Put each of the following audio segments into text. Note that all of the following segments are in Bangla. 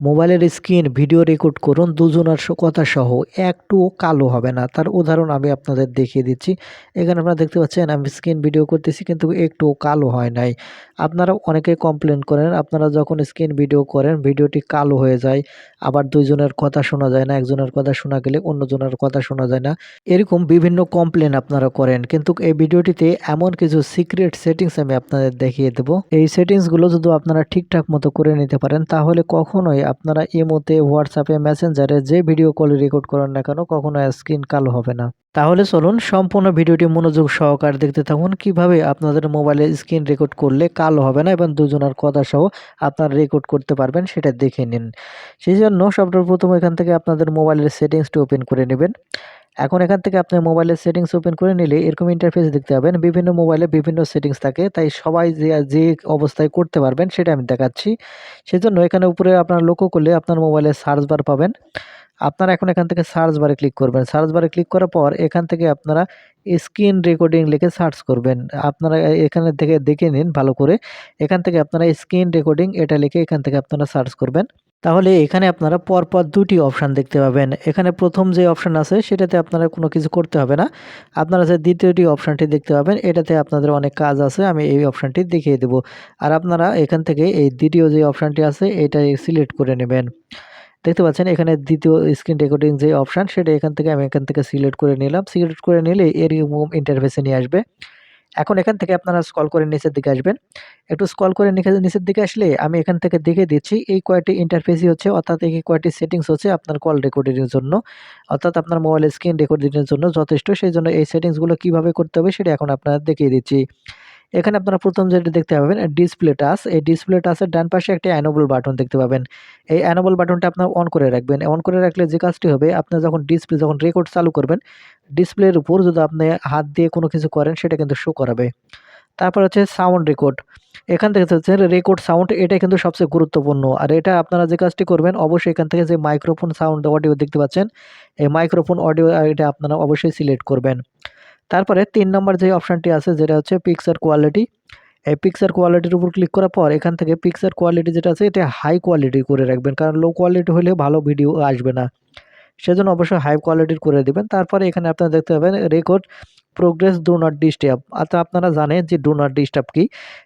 মোবাইলের স্ক্রিন ভিডিও রেকর্ড করুন দুজনার কথা সহ একটুও কালো হবে না। তার উদাহরণ আমি আপনাদের দেখিয়ে দিচ্ছি। এখানে আপনারা দেখতে পাচ্ছেন আমি স্ক্রিন ভিডিও করতেছি কিন্তু একটুও কালো হয় নাই। আপনারা অনেকে কমপ্লেন করেন আপনারা যখন স্ক্রিন ভিডিও করেন ভিডিওটি কালো হয়ে যায়। আবার ২ জনের কথা শোনা যায় না। একজনের কথা শোনা গেলে অন্যজনের কথা শোনা যায় না। এরকম বিভিন্ন কমপ্লেন আপনারা করেন। কিন্তু এই ভিডিওটিতে এমন কিছু সিক্রেট সেটিংস আমি আপনাদের দেখিয়ে দেব। এই সেটিংস গুলো যদি আপনারা ঠিকঠাক মতো করে নিতে পারেন তাহলে কখনোই আপনারা ইমোতে, হোয়াটসঅ্যাপে, মেসেঞ্জারে যে ভিডিও কল রেকর্ড করেন না কেন কখনোই স্ক্রিন কালো হবে না। তাহলে চলুন সম্পূর্ণ ভিডিওটি মনোযোগ সহকারে দেখতে থাকুন কিভাবে আপনাদের মোবাইলে স্ক্রিন রেকর্ড করলে কালো হবে না এবং দুজনের কথা সহ আপনারা রেকর্ড করতে পারবেন সেটা দেখে নিন। সেজন্য সর্বপ্রথম এখান থেকে আপনাদের মোবাইলের সেটিংসটি ওপেন করে নেবেন। এখন এখান থেকে আপনার মোবাইলের সেটিংস ওপেন করে নিলে এরকম ইন্টারফেস দেখতে পাবেন। বিভিন্ন মোবাইলে বিভিন্ন সেটিংস থাকে। তাই সবাই যে অবস্থায় করতে পারবেন সেটা আমি দেখাচ্ছি। সেজন্য এখানে উপরে আপনারা লক্ষ্য করলে আপনার মোবাইলে সার্চ বার পাবেন। আপনারা এখন এখান থেকে সার্চ বারে ক্লিক করবেন। সার্চ বারে ক্লিক করার পর এখান থেকে আপনারা স্ক্রিন রেকর্ডিং লিখে সার্চ করবেন। আপনারা এখানে থেকে দেখে নিন ভালো করে। এখান থেকে আপনারা স্ক্রিন রেকর্ডিং এটা লিখে এখান থেকে আপনারা সার্চ করবেন। তাহলে এখানে আপনারা পরপর ২ টি অপশান দেখতে পাবেন। এখানে ১ম যে অপশান আছে সেটাতে আপনারা কোনো কিছু করতে হবে না। আপনারা যে ২য় অপশানটি দেখতে পাবেন এটাতে আপনাদের অনেক কাজ আছে। আমি এই অপশানটি দেখিয়ে দেব। আর আপনারা এখান থেকে এই ২য় যে অপশানটি আছে এটা সিলেক্ট করে নেবেন। দেখতে পাচ্ছেন এখানে ২য় স্ক্রিন রেকর্ডিং যে অপশান সেটা আমি এখান থেকে সিলেক্ট করে নিলাম। সিলেক্ট করে নিলে এরকম ইন্টারফেসে নিয়ে আসবে। এখন এখান থেকে আপনারা স্ক্রল করে নিচের দিকে আসবেন। একটু স্ক্রল করে নিচের দিকে আসলে আমি এখান থেকে দেখিয়ে দিচ্ছি এই কয়টি ইন্টারফেসই হচ্ছে অর্থাৎ এই কয়টি সেটিংস হচ্ছে আপনার কল রেকর্ডিং এর জন্য। অর্থাৎ আপনার মোবাইলের স্ক্রিন রেকর্ডিং এর জন্য যথেষ্ট। সেজন্য এই সেটিংস গুলো কিভাবে করতে হবে সেটা এখন আপনাদের দেখিয়ে দিচ্ছি। এখানে আপনারা ১ম যেটা দেখতে পাবেন ডিসপ্লে টাচ। এই ডিসপ্লে টাচের ডান পাশে একটা এনেবল বাটন দেখতে পাবেন। এই এনেবল বাটনটা আপনারা অন করে রাখবেন। অন করে রাখলে যে কাজটি হবে আপনার যখন রেকর্ড চালু করবেন, ডিসপ্লের উপর যদি আপনি হাত দিয়ে কোনো কিছু করেন সেটা কিন্তু শো করাবে। তারপর হচ্ছে সাউন্ড রেকর্ড। এখান থেকে হচ্ছে রেকর্ড সাউন্ড এটা কিন্তু সবচেয়ে গুরুত্বপূর্ণ। আর এটা আপনারা যে কাজটি করবেন অবশ্যই এখান থেকে যে মাইক্রোফোন সাউন্ড অডিও দেখতে পাচ্ছেন, এই মাইক্রোফোন অডিও এটা আপনারা অবশ্যই সিলেক্ট করবেন। তারপরে ৩ নম্বর যে অপশনটি আছে যেটা হচ্ছে পিকচার কোয়ালিটি। এই পিকচার কোয়ালিটির উপর ক্লিক করার পর এখান থেকে পিকচার কোয়ালিটি যেটা আছে এটা হাই কোয়ালিটি করে রাখবেন। কারণ লো কোয়ালিটি হলে ভালো ভিডিও আসবে না। সেজন্য অবশ্যই হাই কোয়ালিটির করে দিবেন। তারপরে এখানে আপনারা দেখতে পাবেন record progress do not disturb. আচ্ছা আপনারা জানেন যে ডু নট ডিস্টার্ব কি?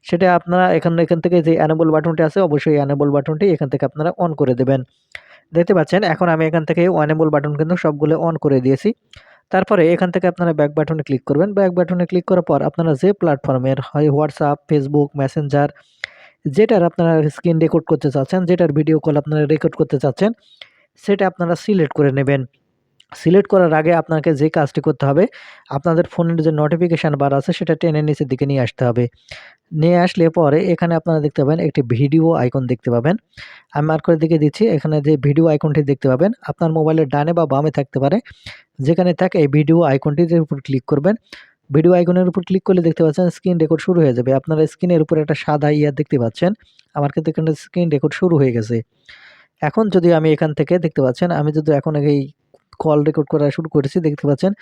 সেটা আপনারা এখান থেকে যে এনেবল বাটনটি আছে অবশ্যই এনেবল বাটনটি এখান থেকে আপনারা অন করে দেবেন। দেখতে পাচ্ছেন এখন আমি এখান থেকে এনেবল বাটন কিন্তু সবগুলো অন করে দিয়েছি। তারপরে এখান থেকে আপনারা ব্যাক বাটনে ক্লিক করবেন। ব্যাক বাটনে ক্লিক করার পর আপনারা যে প্ল্যাটফর্মের হয় WhatsApp, Facebook, Messenger যেটার আপনারা স্ক্রিন রেকর্ড করতে চাচ্ছেন, যেটার ভিডিও কল আপনারা রেকর্ড করতে চাচ্ছেন, সেটা আপনারা সিলেক্ট করে নেবেন। সিলেক্ট করার আগে আপনাকে যে কাজটি করতে হবে, আপনাদের ফোনের যে নোটিফিকেশন বার আছে সেটা টেনে নিচের দিকে নিয়ে আসতে হবে। নিয়ে আসলে পরে এখানে আপনারা দেখতে পাবেন একটি ভিডিও আইকন দেখতে পাবেন। আমি মার্ক করে দেখিয়ে দিচ্ছি। এখানে যে ভিডিও আইকনটি দেখতে পাবেন, আপনার মোবাইলের ডানে বা বামে থাকতে পারে। যেখানে থাকে এই ভিডিও আইকনটির উপর ক্লিক করবেন। ভিডিও আইকনের উপর ক্লিক করলে দেখতে পাচ্ছেন স্ক্রিন রেকর্ড শুরু হয়ে যাবে। আপনারা স্ক্রিনের উপরে একটা সাদা দেখতে পাচ্ছেন। আমার কিন্তু এখানে স্ক্রিন রেকর্ড শুরু হয়ে গেছে। এখন যদি আমি এখান থেকে দেখতে পাচ্ছেন আমি যদি এখন এই কল রেকর্ড করা শুরু করেছি দেখতে পাচ্ছেন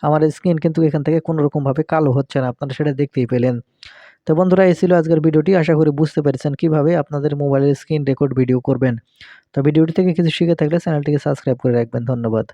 আমার স্ক্রিন কিন্তু এখান থেকে কোনোরকমভাবে কালো হচ্ছে না। আপনারা সেটা দেখতেই পেলেন। তো বন্ধুরা এই ছিল আজকের ভিডিওটি। আশা করি বুঝতে পেরেছেন কিভাবে আপনাদের মোবাইলের স্ক্রিন রেকর্ড ভিডিও করবেন। তো ভিডিওটি থেকে কিছু শিখে থাকলে চ্যানেলটিকে সাবস্ক্রাইব করে রাখবেন। ধন্যবাদ।